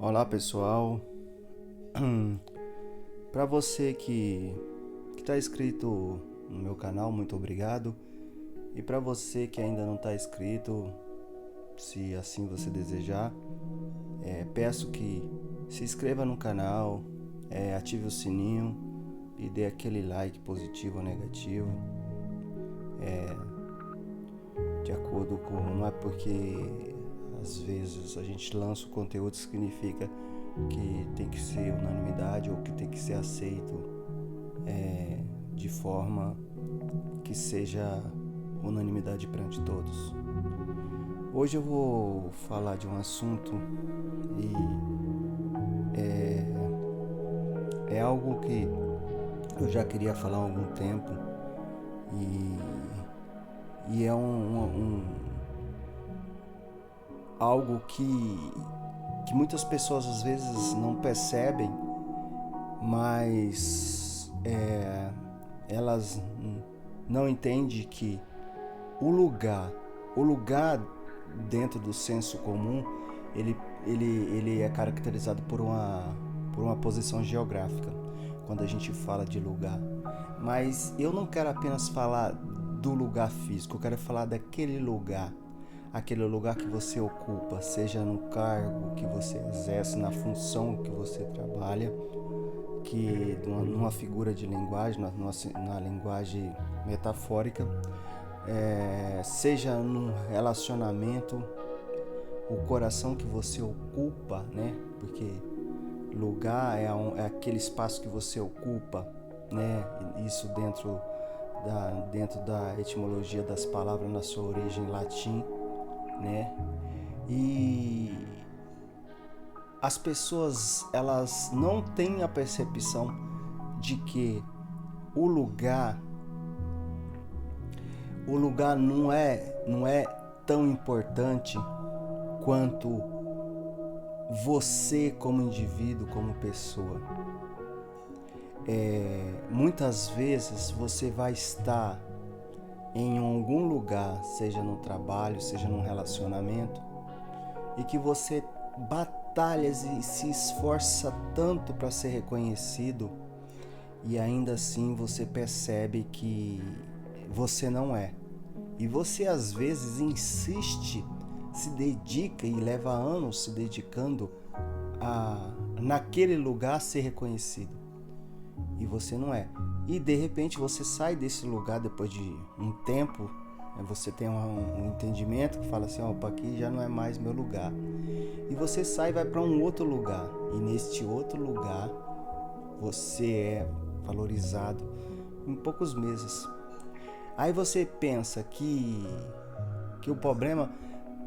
Olá pessoal, para você que está inscrito no meu canal, muito obrigado. E para você que ainda não está inscrito, se assim você desejar, peço que se inscreva no canal, ative o sininho e dê aquele like positivo ou negativo, de acordo com, não é porque às vezes a gente lança o conteúdo significa que tem que ser unanimidade ou que tem que ser aceito de forma que seja unanimidade perante todos. Hoje eu vou falar de um assunto e é algo que eu já queria falar há algum tempo e é algo que muitas pessoas às vezes não percebem, mas elas não entendem que o lugar dentro do senso comum, ele é caracterizado por uma posição geográfica, quando a gente fala de lugar. Mas eu não quero apenas falar do lugar físico, eu quero falar daquele lugar, aquele lugar que você ocupa, seja no cargo que você exerce, na função que você trabalha, que numa figura de linguagem, na linguagem metafórica, seja num relacionamento, o coração que você ocupa, né? Porque lugar é aquele espaço que você ocupa, né? Isso dentro da etimologia das palavras na sua origem latim, né? E as pessoas, elas não têm a percepção de que o lugar não é tão importante quanto você como indivíduo, como pessoa. Muitas vezes você vai estar em algum lugar, seja no trabalho, seja num relacionamento, e que você batalha e se esforça tanto para ser reconhecido, e ainda assim você percebe que você não é. E você às vezes insiste, se dedica e leva anos se dedicando a naquele lugar ser reconhecido. E você não é. E de repente você sai desse lugar depois de um tempo, você tem um entendimento que fala assim, opa, aqui já não é mais meu lugar. E você sai e vai para um outro lugar. E neste outro lugar você é valorizado em poucos meses. Aí você pensa que o problema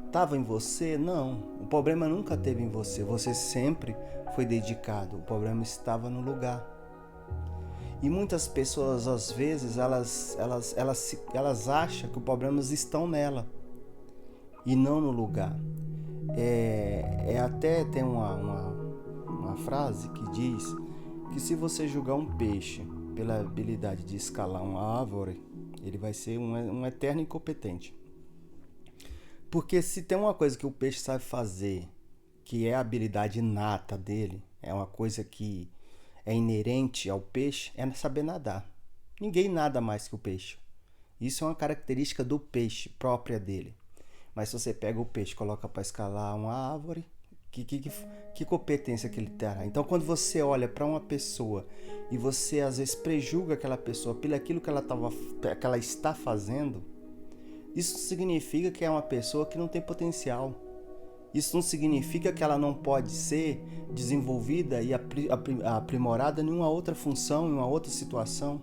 estava em você? Não, o problema nunca teve em você. Você sempre foi dedicado. O problema estava no lugar. E muitas pessoas às vezes elas acham que os problemas estão nela e não no lugar. Até tem uma frase que diz que se você julgar um peixe pela habilidade de escalar uma árvore, ele vai ser um eterno incompetente. Porque se tem uma coisa que o peixe sabe fazer, que é a habilidade inata dele, é uma coisa que é inerente ao peixe, é saber nadar. Ninguém nada mais que o peixe. Isso é uma característica do peixe, própria dele. Mas se você pega o peixe e coloca para escalar uma árvore, que competência que ele terá? Então, quando você olha para uma pessoa e você às vezes prejulga aquela pessoa pelo aquilo que ela está fazendo, isso significa que é uma pessoa que não tem potencial. Isso não significa que ela não pode ser desenvolvida e aprimorada em uma outra função, em uma outra situação.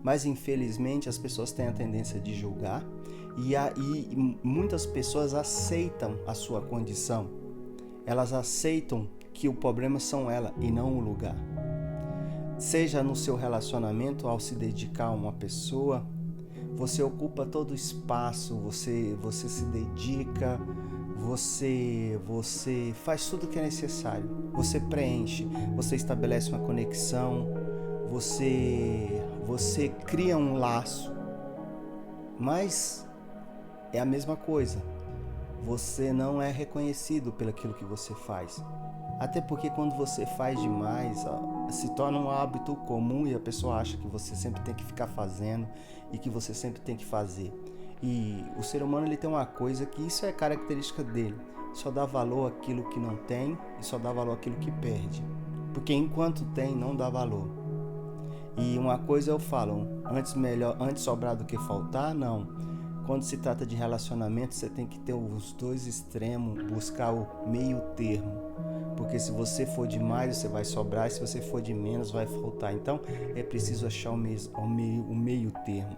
Mas infelizmente as pessoas têm a tendência de julgar e muitas pessoas aceitam a sua condição. Elas aceitam que o problema são elas e não o lugar. Seja no seu relacionamento, ao se dedicar a uma pessoa, você ocupa todo o espaço, você se dedica, você faz tudo o que é necessário, você preenche, você estabelece uma conexão, você cria um laço, mas é a mesma coisa. Você não é reconhecido pelo aquilo que você faz. Até porque quando você faz demais, se torna um hábito comum e a pessoa acha que você sempre tem que ficar fazendo e que você sempre tem que fazer. E o ser humano ele tem uma coisa que isso é característica dele. Só dá valor àquilo que não tem e só dá valor àquilo que perde. Porque enquanto tem, não dá valor. E uma coisa eu falo, antes sobrar do que faltar, não. Quando se trata de relacionamento, você tem que ter os dois extremos, buscar o meio termo. Porque se você for demais, você vai sobrar, e se você for de menos, vai faltar. Então, é preciso achar o meio termo.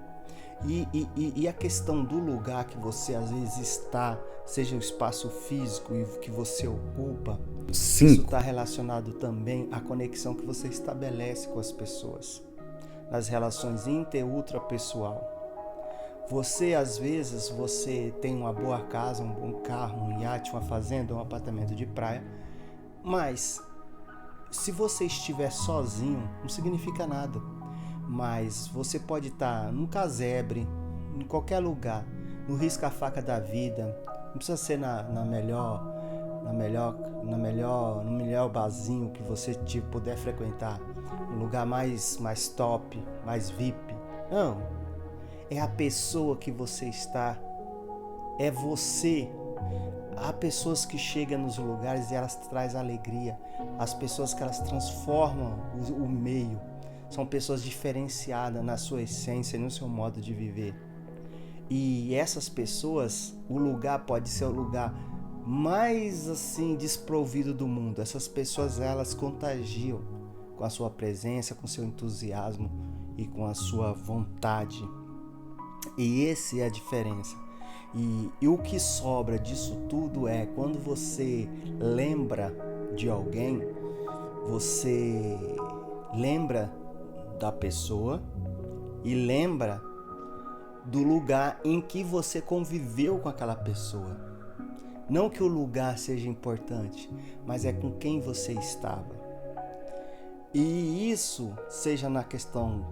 E a questão do lugar que você às vezes está, seja o espaço físico que você ocupa, isso está relacionado também à conexão que você estabelece com as pessoas, nas relações inter- e ultrapessoal. Você, às vezes, você tem uma boa casa, um bom carro, um iate, uma fazenda, um apartamento de praia, mas se você estiver sozinho, não significa nada. Mas você pode estar num casebre, em qualquer lugar, no risca-faca da vida. Não precisa ser no melhor barzinho que você puder frequentar, um lugar mais top, mais VIP. Não, é a pessoa que você está, é você. Há pessoas que chegam nos lugares e elas trazem alegria. As pessoas que elas transformam o meio. São pessoas diferenciadas na sua essência e no seu modo de viver. E essas pessoas, o lugar pode ser o lugar mais assim desprovido do mundo. Essas pessoas, elas contagiam com a sua presença, com o seu entusiasmo e com a sua vontade. E essa é a diferença. E o que sobra disso tudo é quando você lembra de alguém, você lembra da pessoa e lembra do lugar em que você conviveu com aquela pessoa. Não que o lugar seja importante, mas é com quem você estava. E isso seja na questão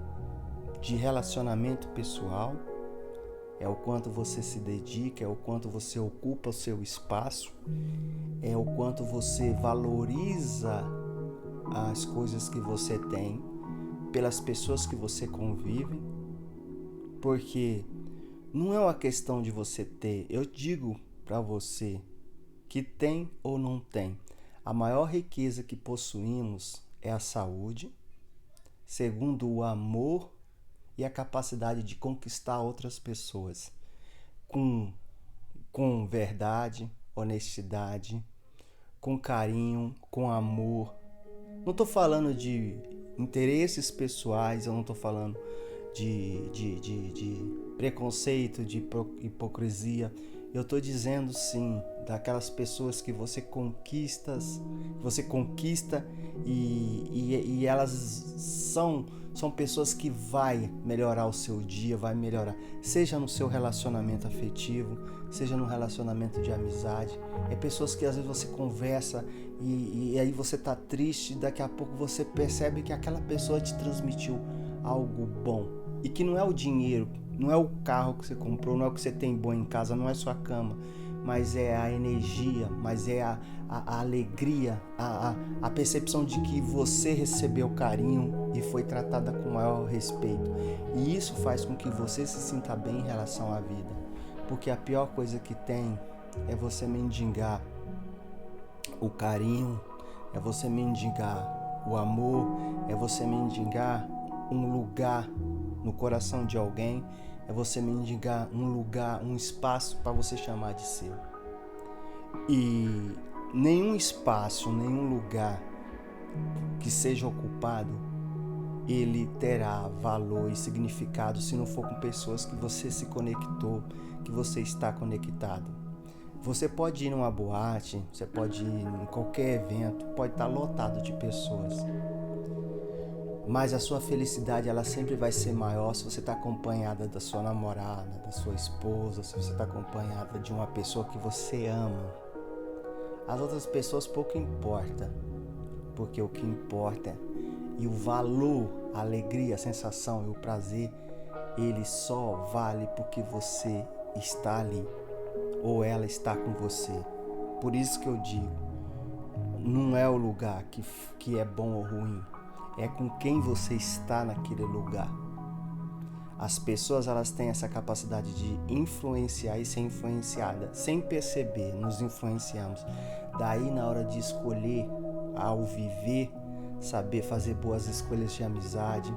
de relacionamento pessoal, é o quanto você se dedica, é o quanto você ocupa o seu espaço, é o quanto você valoriza as coisas que você tem, pelas pessoas que você convive, porque não é uma questão de você ter. Eu digo para você que tem ou não tem. A maior riqueza que possuímos é a saúde, segundo o amor e a capacidade de conquistar outras pessoas com verdade, honestidade, com carinho, com amor. Não estou falando de interesses pessoais, eu não estou falando de preconceito, de hipocrisia. Eu estou dizendo sim daquelas pessoas que você conquista e elas são pessoas que vai melhorar o seu dia, vai melhorar, seja no seu relacionamento afetivo, seja no relacionamento de amizade. É pessoas que às vezes você conversa e aí você tá triste, daqui a pouco você percebe que aquela pessoa te transmitiu algo bom. E que não é o dinheiro, não é o carro que você comprou, não é o que você tem bom em casa, não é sua cama, mas é a energia, mas é a alegria, a percepção de que você recebeu carinho e foi tratada com o maior respeito. E isso faz com que você se sinta bem em relação à vida. Porque a pior coisa que tem é você mendigar o carinho, é você mendigar o amor, é você mendigar um lugar no coração de alguém, é você mendigar um lugar, um espaço para você chamar de seu. E nenhum espaço, nenhum lugar que seja ocupado, ele terá valor e significado se não for com pessoas que você se conectou, que você está conectado. Você pode ir numa boate, você pode ir em qualquer evento, pode estar lotado de pessoas. Mas a sua felicidade, ela sempre vai ser maior se você está acompanhada da sua namorada, da sua esposa, se você está acompanhada de uma pessoa que você ama. As outras pessoas pouco importa, porque o que importa e o valor, a alegria, a sensação e o prazer, ele só vale porque você está ali ou ela está com você. Por isso que eu digo, não é o lugar que é bom ou ruim, é com quem você está naquele lugar. As pessoas, elas têm essa capacidade de influenciar e ser influenciada. Sem perceber, nos influenciamos. Daí, na hora de escolher, ao viver, saber fazer boas escolhas de amizade,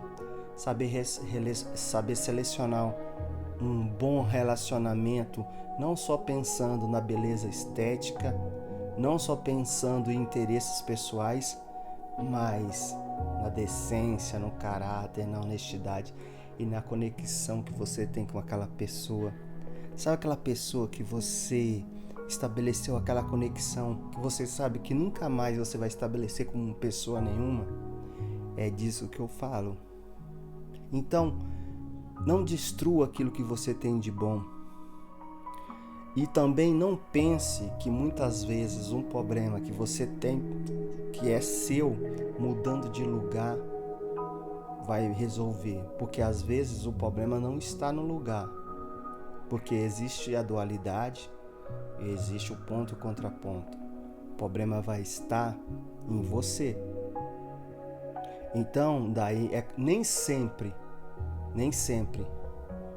saber selecionar um bom relacionamento, não só pensando na beleza estética, não só pensando em interesses pessoais, mas na decência, no caráter, na honestidade e na conexão que você tem com aquela pessoa. Sabe aquela pessoa que você estabeleceu aquela conexão, que você sabe que nunca mais você vai estabelecer com pessoa nenhuma? É disso que eu falo. Então, não destrua aquilo que você tem de bom. E também não pense que muitas vezes um problema que você tem, que é seu, mudando de lugar, vai resolver. Porque às vezes o problema não está no lugar. Porque existe a dualidade, existe o ponto e o contraponto. O problema vai estar em você. Então, daí nem sempre,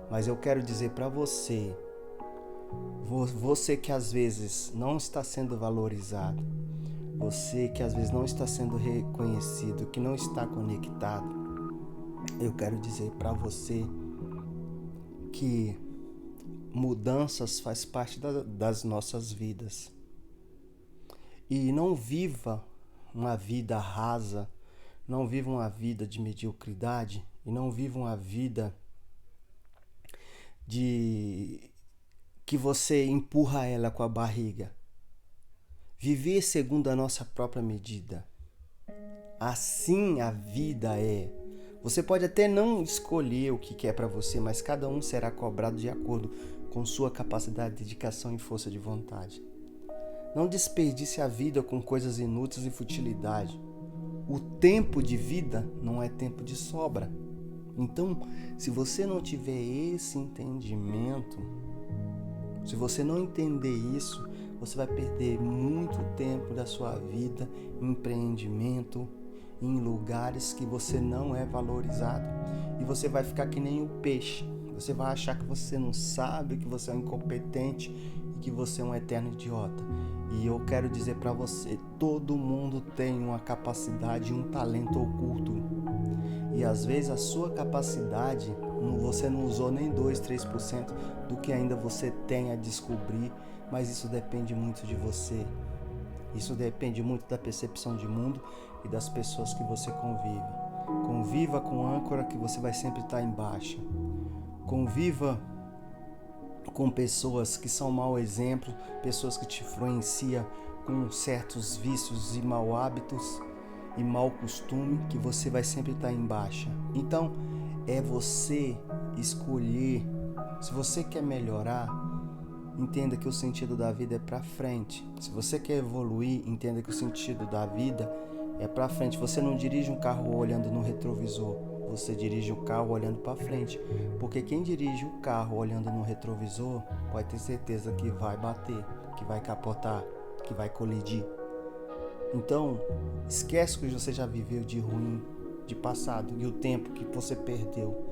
mas eu quero dizer para você que às vezes não está sendo valorizado, você que às vezes não está sendo reconhecido, que não está conectado, eu quero dizer para você que mudanças faz parte das nossas vidas. E não viva uma vida rasa, não viva uma vida de mediocridade e não viva uma vida de que você empurra ela com a barriga. Viver segundo a nossa própria medida. Assim a vida é. Você pode até não escolher o que é para você, mas cada um será cobrado de acordo com sua capacidade, dedicação e força de vontade. Não desperdice a vida com coisas inúteis e futilidade. O tempo de vida não é tempo de sobra. Então, se você não tiver esse entendimento, se você não entender isso, você vai perder muito tempo da sua vida em empreendimento, em lugares que você não é valorizado. E você vai ficar que nem o peixe. Você vai achar que você não sabe, que você é um incompetente e que você é um eterno idiota. E eu quero dizer para você, todo mundo tem uma capacidade e um talento oculto. E às vezes a sua capacidade, você não usou nem 2, 3% do que ainda você tem a descobrir, mas isso depende muito de você. Isso depende muito da percepção de mundo e das pessoas que você convive. Conviva com âncora que você vai sempre estar embaixo. Conviva com pessoas que são mau exemplo, pessoas que te influenciam com certos vícios e mau hábitos e mau costume, que você vai sempre estar em baixa. Então, é você escolher. Se você quer melhorar, entenda que o sentido da vida é para frente. Se você quer evoluir, entenda que o sentido da vida é para frente. Você não dirige um carro olhando no retrovisor, você dirige o carro olhando para frente. Porque quem dirige o carro olhando no retrovisor pode ter certeza que vai bater, que vai capotar, que vai colidir. Então, esquece o que você já viveu de ruim, de passado, e o tempo que você perdeu.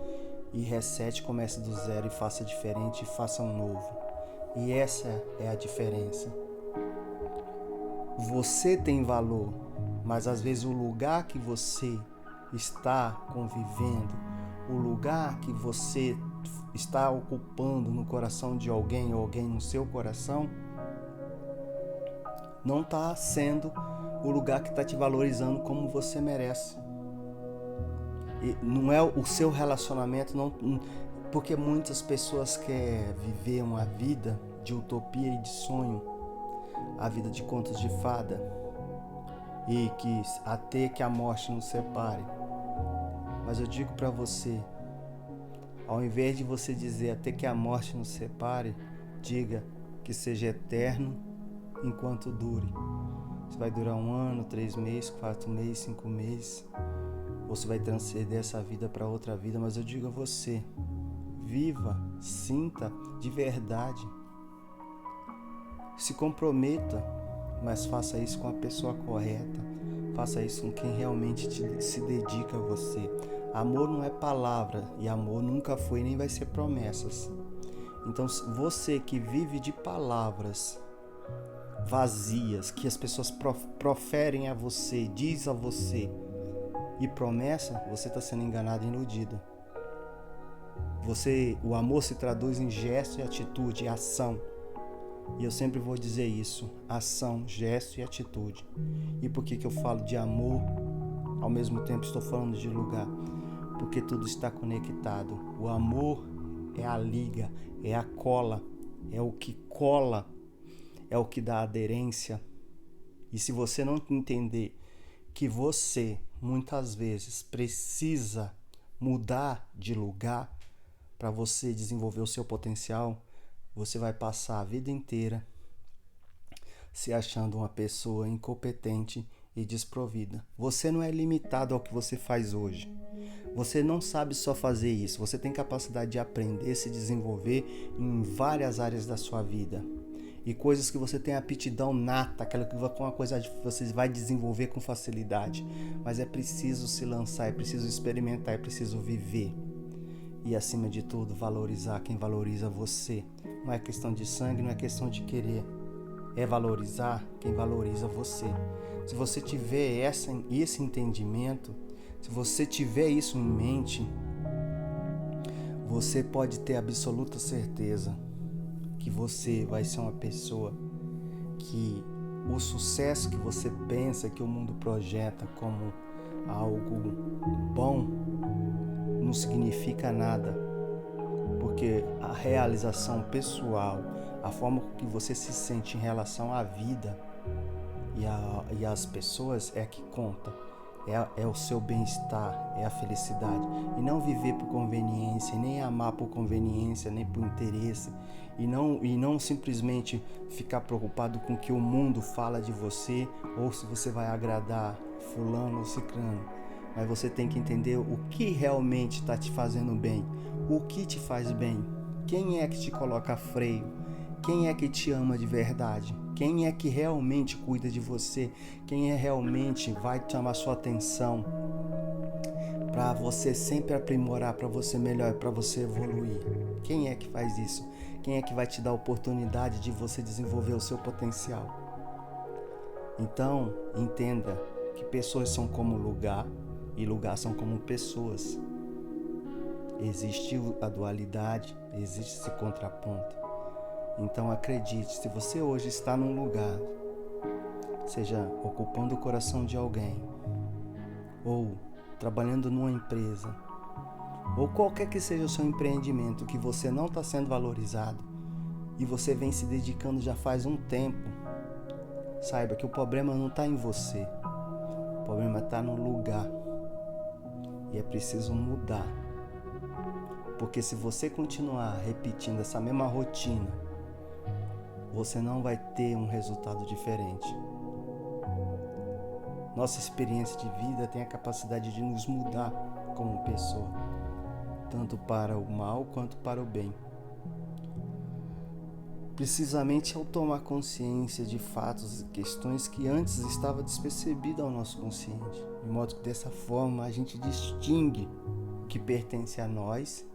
E resete, comece do zero e faça diferente e faça um novo. E essa é a diferença. Você tem valor, mas às vezes o lugar que você está convivendo, o lugar que você está ocupando no coração de alguém ou alguém no seu coração, não está sendo o lugar que está te valorizando como você merece. E não é o seu relacionamento, não, porque muitas pessoas querem viver uma vida de utopia e de sonho, a vida de contos de fada, e que até que a morte nos separe. Mas eu digo para você, ao invés de você dizer até que a morte nos separe, diga que seja eterno enquanto dure. Você vai durar 1 ano, 3 meses, 4 meses, 5 meses. Você vai transcender essa vida para outra vida, mas eu digo a você, viva, sinta de verdade. Se comprometa. mas faça isso com a pessoa correta. Faça isso com quem realmente se dedica a você. Amor não é palavra e amor nunca foi nem vai ser promessas. Então, você que vive de palavras vazias, que as pessoas proferem a você, diz a você, e promessa, você está sendo enganado e iludido. O amor se traduz em gesto e atitude, e ação. E eu sempre vou dizer isso: ação, gesto e atitude. E por que eu falo de amor? Ao mesmo tempo estou falando de lugar. Porque tudo está conectado. O amor é a liga, é a cola, é o que cola, é o que dá aderência. E se você não entender que você, muitas vezes, precisa mudar de lugar para você desenvolver o seu potencial, você vai passar a vida inteira se achando uma pessoa incompetente e desprovida. Você não é limitado ao que você faz hoje. Você não sabe só fazer isso. Você tem capacidade de aprender, se desenvolver em várias áreas da sua vida. E coisas que você tem aptidão nata, aquela que uma coisa que você vai desenvolver com facilidade. Mas é preciso se lançar, é preciso experimentar, é preciso viver. E acima de tudo, valorizar quem valoriza você. Não é questão de sangue, não é questão de querer. É valorizar quem valoriza você. Se você tiver esse entendimento, se você tiver isso em mente, você pode ter absoluta certeza que você vai ser uma pessoa que o sucesso que você pensa, que o mundo projeta como algo bom, não significa nada, porque a realização pessoal, a forma que você se sente em relação à vida e às pessoas é que conta, é o seu bem-estar, é a felicidade, e não viver por conveniência, nem amar por conveniência, nem por interesse, e não simplesmente ficar preocupado com o que o mundo fala de você, ou se você vai agradar fulano ou ciclano. Mas você tem que entender o que realmente está te fazendo bem, o que te faz bem, quem é que te coloca freio, quem é que te ama de verdade, quem é que realmente cuida de você, quem é realmente vai chamar sua atenção para você sempre aprimorar, para você melhorar, para você evoluir. Quem é que faz isso? Quem é que vai te dar a oportunidade de você desenvolver o seu potencial? Então, entenda que pessoas são como lugar e lugar são como pessoas. Existe a dualidade, existe esse contraponto. Então acredite, se você hoje está num lugar, seja ocupando o coração de alguém, ou trabalhando numa empresa, ou qualquer que seja o seu empreendimento, que você não está sendo valorizado e você vem se dedicando já faz um tempo, saiba que o problema não está em você, o problema está no lugar. E é preciso mudar. Porque se você continuar repetindo essa mesma rotina, você não vai ter um resultado diferente. Nossa experiência de vida tem a capacidade de nos mudar como pessoa, tanto para o mal quanto para o bem. Precisamente ao tomar consciência de fatos e questões que antes estavam despercebidas ao nosso consciente, de modo que dessa forma a gente distingue o que pertence a nós,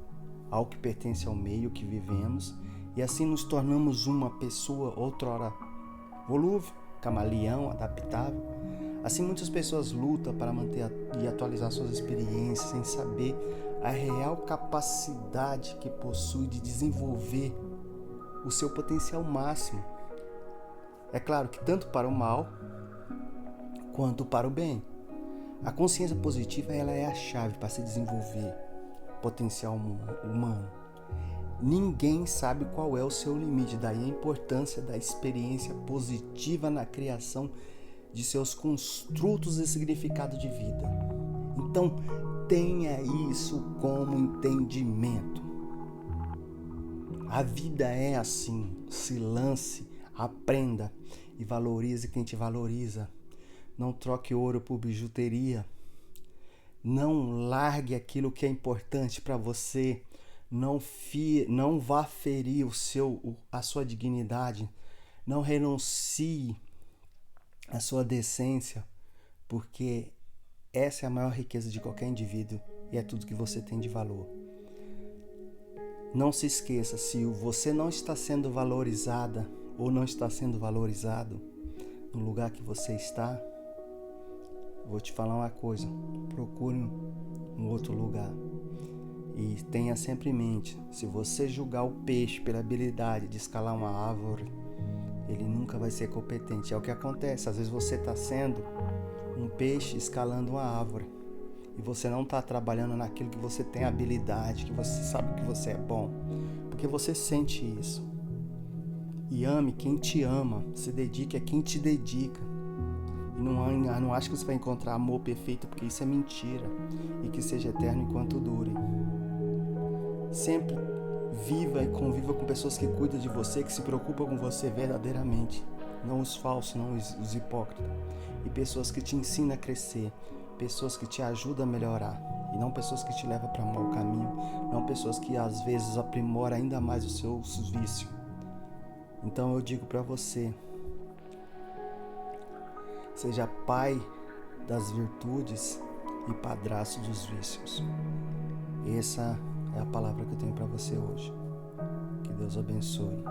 ao que pertence ao meio que vivemos, e assim nos tornamos uma pessoa outrora volúvel, camaleão, adaptável. Assim muitas pessoas lutam para manter e atualizar suas experiências sem saber a real capacidade que possui de desenvolver o seu potencial máximo. É claro que tanto para o mal quanto para o bem. A consciência positiva ela é a chave para se desenvolver potencial humano. Ninguém sabe qual é o seu limite, daí a importância da experiência positiva na criação de seus construtos e significado de vida. Então, tenha isso como entendimento. A vida é assim, se lance, aprenda e valorize quem te valoriza. Não troque ouro por bijuteria. Não largue aquilo que é importante para você. Não vá ferir a sua dignidade. Não renuncie a sua decência, porque essa é a maior riqueza de qualquer indivíduo e é tudo que você tem de valor. Não se esqueça, se você não está sendo valorizada ou não está sendo valorizado no lugar que você está, vou te falar uma coisa, procure um outro lugar. E tenha sempre em mente, se você julgar o peixe pela habilidade de escalar uma árvore, ele nunca vai ser competente. É o que acontece, às vezes você está sendo um peixe escalando uma árvore e você não está trabalhando naquilo que você tem habilidade, que você sabe que você é bom, porque você sente isso. E ame quem te ama, se dedique a quem te dedica. E não acho que você vai encontrar amor perfeito, porque isso é mentira, e que seja eterno enquanto dure. Sempre viva e conviva com pessoas que cuidam de você, que se preocupam com você verdadeiramente, não os falsos, não os hipócritas, e pessoas que te ensinam a crescer, pessoas que te ajudam a melhorar, e não pessoas que te levam para mau caminho, não pessoas que às vezes aprimoram ainda mais o seu vício. Então eu digo para você, seja pai das virtudes e padrasto dos vícios. Essa é a palavra que eu tenho para você hoje. Que Deus abençoe.